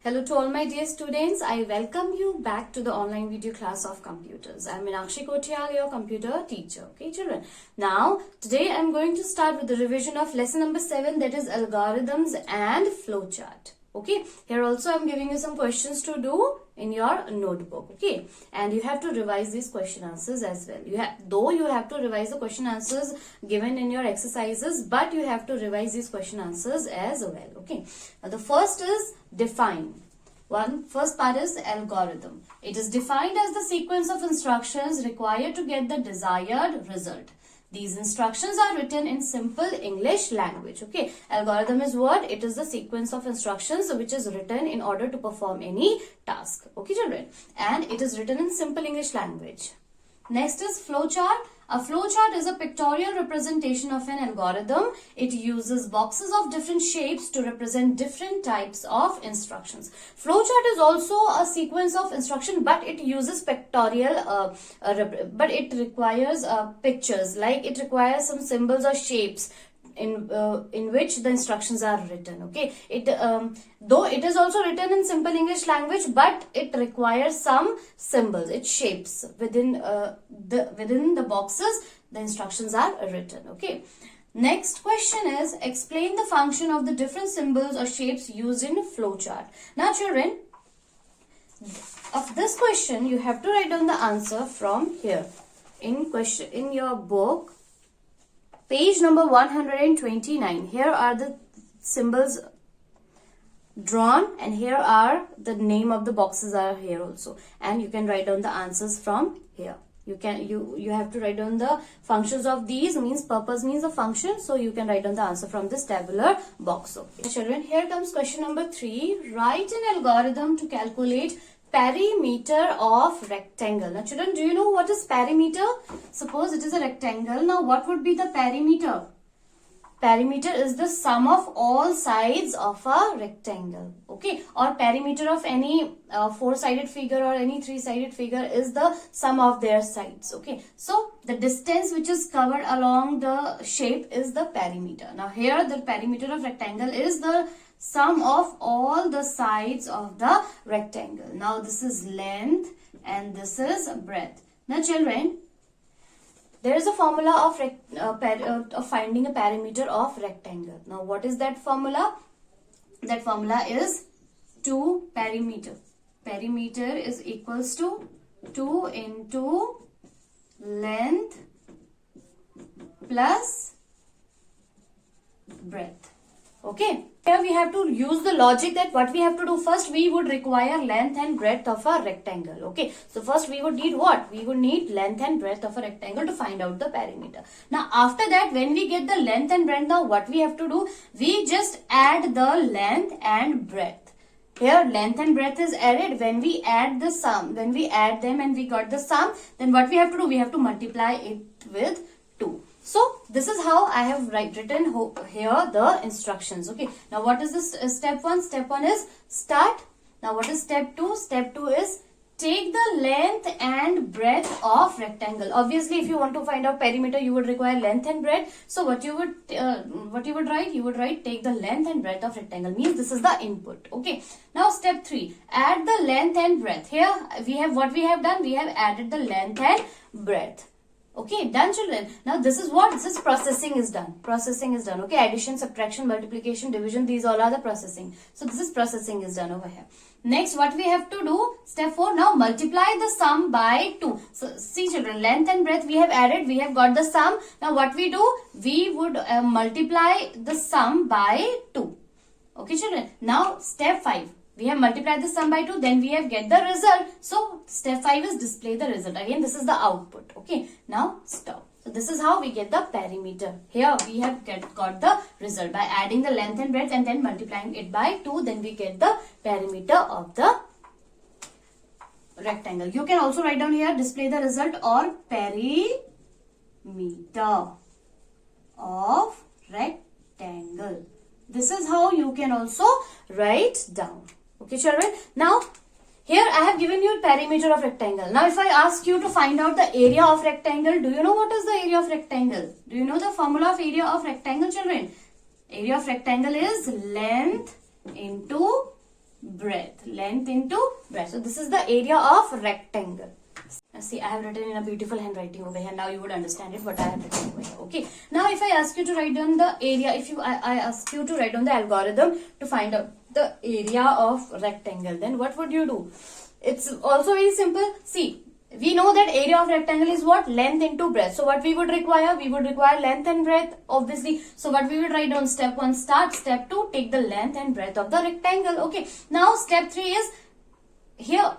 Hello to all my dear students. I welcome you back to the online video class of computers. I am Meenakshi Kothiyal, your computer teacher. Okay, children. Now, today I am going to start with the revision of lesson number 7, that is algorithms and flowchart. Okay, here also I am giving you some questions to do in your notebook. Okay, and you have to revise these question answers as well. You have to revise the question answers given in your exercises, but you have to revise these question answers as well. Okay, now the first is define. First part is algorithm. It is defined as the sequence of instructions required to get the desired result. These instructions are written in simple English language. Okay, algorithm is what? It is the sequence of instructions which is written in order to perform any task. Okay, children, and it is written in simple English language. Next is flowchart. A flowchart is a pictorial representation of an algorithm. It uses boxes of different shapes to represent different types of instructions. Flowchart is also a sequence of instruction, but it uses pictorial, but it requires pictures, like it requires some symbols or shapes in which the instructions are written. Okay, though it is also written in simple English language, but it requires some symbols, it shapes within the boxes the instructions are written. Okay, next question is explain the function of the different symbols or shapes used in flowchart. Now children, of this question you have to write down the answer from here in your book, page number 129. Here are the symbols drawn, and here are the name of the boxes are here also, and you can write down the answers from here. You have to write down the functions of these, means purpose means the function, so you can write down the answer from this tabular box. Okay, children, here comes question number 3. Write an algorithm to calculate perimeter of rectangle. Now children, do you know what is perimeter? Suppose it is a rectangle. Now what would be the perimeter? Perimeter is the sum of all sides of a rectangle. Okay, or perimeter of any four-sided figure or any three-sided figure is the sum of their sides. Okay, so the distance which is covered along the shape is the perimeter. Now here the perimeter of rectangle is the sum of all the sides of the rectangle. Now this is length and this is breadth. Now children, there is a formula of finding a perimeter of rectangle. Now what is that formula? That formula is 2 perimeter. Perimeter is equals to 2 into length plus breadth. Okay, here we have to use the logic that what we have to do first, we would require length and breadth of a rectangle. Okay, so first we would need what? We would need length and breadth of a rectangle to find out the perimeter. Now after that, when we get the length and breadth, now what we have to do? We just add the length and breadth. Here length and breadth is added. When we add the sum, when we add them and we got the sum, then what we have to do? We have to multiply it with 2. So this is how I have written here the instructions. Okay, now what is this step 1? Step 1 is start. Now what is step 2? Step 2 is take the length and breadth of rectangle. Obviously, if you want to find out perimeter, you would require length and breadth. So what you would write? You would write take the length and breadth of rectangle, means this is the input. Okay, now step 3, add the length and breadth. Here we have what we have done. We have added the length and breadth. Okay, done children. Now this is what? This is processing is done. Processing is done. Okay, addition, subtraction, multiplication, division, these all are the processing. So this is processing is done over here. Next, what we have to do? Step 4, now multiply the sum by 2. So see children, length and breadth we have added, we have got the sum. Now what we do? We would multiply the sum by 2. Okay children. Now step 5. We have multiplied the sum by 2, then we have get the result. So step 5 is display the result. Again, this is the output. Okay, now stop. So this is how we get the perimeter. Here we have got the result by adding the length and breadth and then multiplying it by 2. Then we get the perimeter of the rectangle. You can also write down here display the result or perimeter of rectangle. This is how you can also write down. Okay children, now here I have given you perimeter of rectangle. Now if I ask you to find out the area of rectangle, do you know what is the area of rectangle? Do you know the formula of area of rectangle children? Area of rectangle is length into breadth. Length into breadth. So this is the area of rectangle. See, I have written in a beautiful handwriting over here. Now you would understand it what I have written over here. Okay. Now if I ask you to write down the area, I ask you to write down the algorithm to find out the area of rectangle, then what would you do? It's also very simple. See, we know that area of rectangle is what? Length into breadth. So what we would require? We would require length and breadth, obviously. So what we would write down? Step 1, start. Step 2, take the length and breadth of the rectangle. Okay. Now step 3 is here.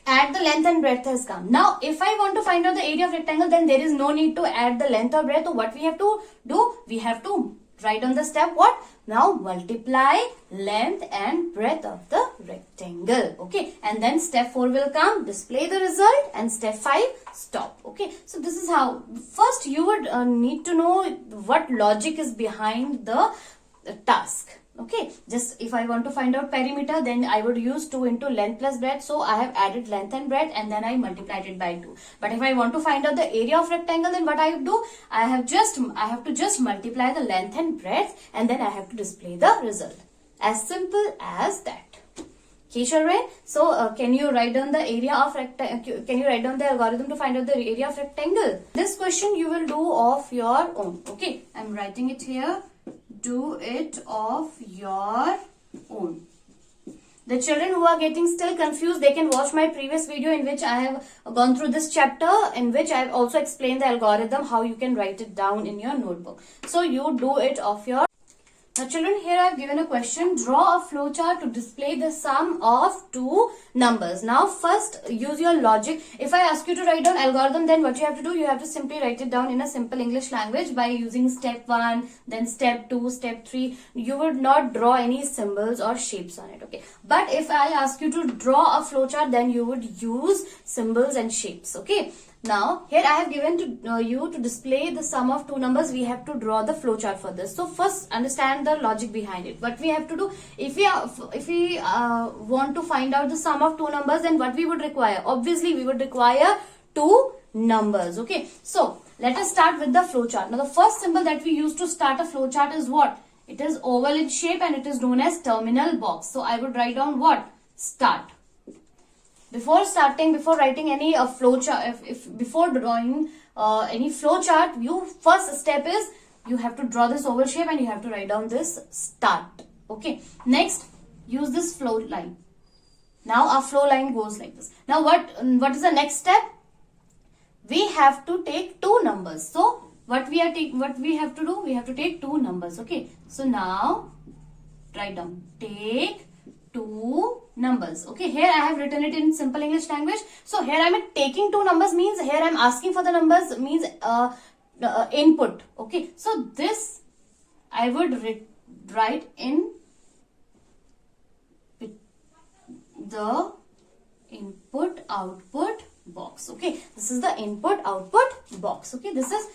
Add the length and breadth has come. Now, if I want to find out the area of rectangle, then there is no need to add the length or breadth. So what we have to do? We have to write on the step what? Now, multiply length and breadth of the rectangle. Okay. And then step 4 will come. Display the result. And step 5, stop. Okay. So this is how. First, you would need to know what logic is behind the task. Okay, just if I want to find out perimeter, then I would use 2 into length plus breadth. So I have added length and breadth and then I multiplied it by 2. But if I want to find out the area of rectangle, then what I do? I have to just multiply the length and breadth and then I have to display the result. As simple as that. Okay, children. So can you write down the area of rectangle? Can you write down the algorithm to find out the area of rectangle? This question you will do of your own. Okay, I'm writing it here. Do it of your own. The children who are getting still confused, they can watch my previous video in which I have gone through this chapter, in which I have also explained the algorithm, how you can write it down in your notebook. So you do it of your. Now children, here I have given a question. Draw a flowchart to display the sum of two numbers. Now first use your logic. If I ask you to write down algorithm, then what you have to do? You have to simply write it down in a simple English language by using step 1, then step 2, step 3. You would not draw any symbols or shapes on it. Okay. But if I ask you to draw a flowchart, then you would use symbols and shapes. Okay. Now, here I have given to you to display the sum of two numbers. We have to draw the flowchart for this. So, first understand the logic behind it. What we have to do, if we want to find out the sum of two numbers, then what we would require? Obviously, we would require two numbers. Okay. So, let us start with the flowchart. Now, the first symbol that we use to start a flowchart is what? It is oval in shape and it is known as terminal box. So, I would write down what? Start. Before writing any flowchart, before drawing any flowchart, first step is you have to draw this oval shape and you have to write down this start. Okay. Next, use this flow line. Now our flow line goes like this. Now what is the next step? We have to take two numbers. So what we have to do? We have to take two numbers. Okay. So now write down. Take two numbers. Okay, here I have written it in simple English language. So here I am taking two numbers means here I am asking for the numbers means input. Okay, so this I would write in the input output box. Okay, this is the input output box. Okay, this is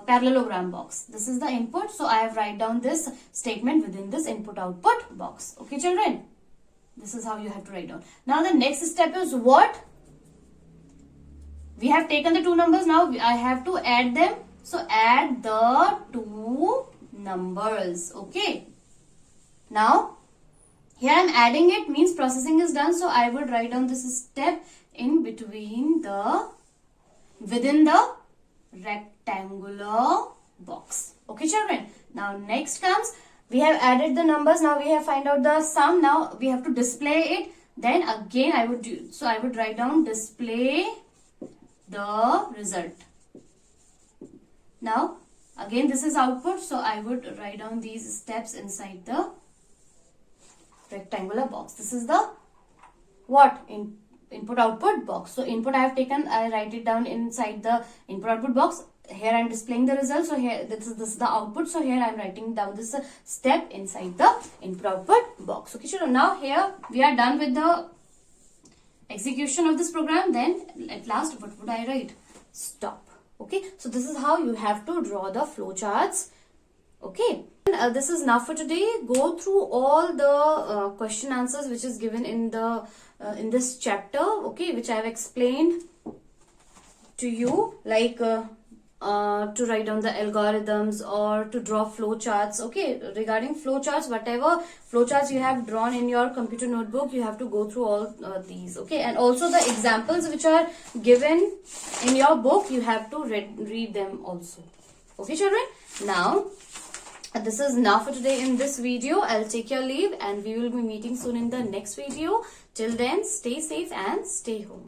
parallelogram box. This is the input. So I have write down this statement within this input output box. Okay, children. This is how you have to write down. Now the next step is what? We have taken the two numbers. Now I have to add them. So add the two numbers. Okay. Now here I am adding it means processing is done. So I would write down this step in between within the rectangular box. Okay, children. Now next comes. We have added the numbers. Now we have find out the sum. Now we have to display it. Then again I would write down display the result. Now again this is output. So I would write down these steps inside the rectangular box. This is the what? Input output box. So input I have taken. I write it down inside the input output box. Here I am displaying the result. So here this is the output. So here I am writing down this step inside the input output box. Okay, children. Now here we are done with the execution of this program. Then at last what would I write? Stop. Okay. So this is how you have to draw the flowcharts. Okay. This is enough for today. Go through all the question answers which is given in this chapter. Okay, which I have explained to you like. to write down the algorithms or to draw flowcharts. Okay, regarding flowcharts, whatever flowcharts you have drawn in your computer notebook, you have to go through all these. Okay, and also the examples which are given in your book, you have to read them also. Okay, children. Now, this is enough for today in this video. I'll take your leave and we will be meeting soon in the next video. Till then, stay safe and stay home.